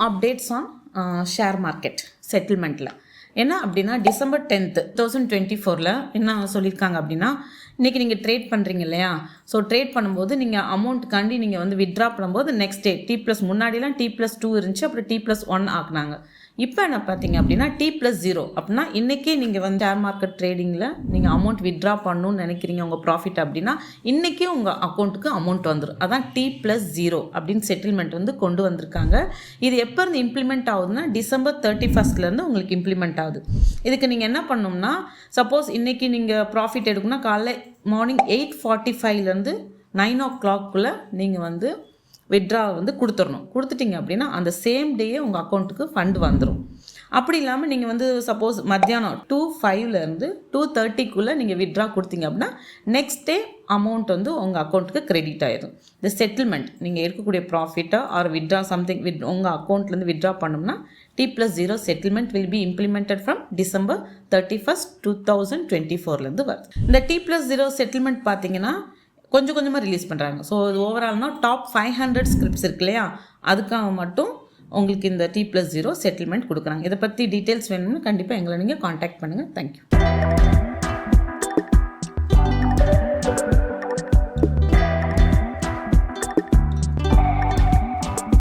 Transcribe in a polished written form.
Updates on share market செட்டில்மெண்ட்டில். என்ன அப்படின்னா December 10th 2024 என்ன சொல்லியிருக்காங்க அப்படின்னா, இன்றைக்கி நீங்கள் ட்ரேட் பண்ணுறீங்க இல்லையா, ஸோ ட்ரேட் பண்ணும்போது நீங்கள் அமௌண்ட்டுக்காண்டி நீங்கள் வந்து வித்ட்ரா பண்ணும்போது நெக்ஸ்ட் டே T+, முன்னாடிலாம் T+2 இருந்துச்சு, அப்புறம் T+1 ஆக்குனாங்க. இப்போ என்ன பார்த்தீங்க அப்படின்னா T+0 அப்படின்னா இன்றைக்கே நீங்கள் வந்து ஷேர் மார்க்கெட் ட்ரேடிங்கில் நீங்கள் அமௌண்ட் வித்ட்ரா பண்ணணும்னு நினைக்கிறீங்க உங்கள் ப்ராஃபிட் அப்படின்னா இன்றைக்கே உங்கள் அக்கௌண்ட்டுக்கு அமௌண்ட் வந்துடும். அதான் T+0 அப்படின்னு செட்டில்மெண்ட் வந்து கொண்டு வந்திருக்காங்க. இது எப்போ இருந்து இம்ப்ளிமெண்ட் ஆகுதுன்னா December 31st உங்களுக்கு இம்ப்ளிமெண்ட் ஆகுது. இதுக்கு நீங்கள் என்ன பண்ணணும்னா, சப்போஸ் இன்றைக்கி நீங்கள் ப்ராஃபிட் எடுக்கணும்னா காலைல மார்னிங் 8:45 9 o'clock நீங்கள் வந்து வித்ட்ரா வந்து கொடுத்துட்டீங்க அப்படின்னா அந்த சேம் டேயே உங்கள் அக்கௌண்ட்டுக்கு ஃபண்ட் வந்துடும். அப்படி இல்லாமல் நீங்கள் வந்து சப்போஸ் மத்தியானம் 2:05 2:30 நீங்கள் வித்ட்ரா கொடுத்தீங்க அப்படின்னா நெக்ஸ்ட் டே அமௌண்ட் வந்து உங்கள் அக்கௌண்ட்டுக்கு கிரெடிட் ஆயிடும். இந்த செட்டில்மெண்ட் நீங்கள் இருக்கக்கூடிய ப்ராஃபிட்டோ ஆர் வித்ட்ரா சம்திங் உங்கள் அக்கௌண்ட்லேருந்து வித்ட்ரா பண்ணோம்னா T+0 settlement will be implemented from December 31st 2024 வருது. இந்த T+0 செட்டில்மெண்ட் பார்த்தீங்கன்னா கொஞ்சம் கொஞ்சமாக ரிலீஸ் பண்ணுறாங்க. ஸோ இது ஓவரால்னால் டாப் 500 ஸ்கிரிப்ட்ஸ் இருக்கு இல்லையா, அதுக்காக மட்டும் உங்களுக்கு இந்த T+0 செட்டில்மெண்ட் கொடுக்குறாங்க. இதை பற்றி டீட்டெயில்ஸ் வேணும்னா கண்டிப்பாக எங்களை நீங்கள் காண்டாக்ட் பண்ணுங்கள். தேங்க்யூ.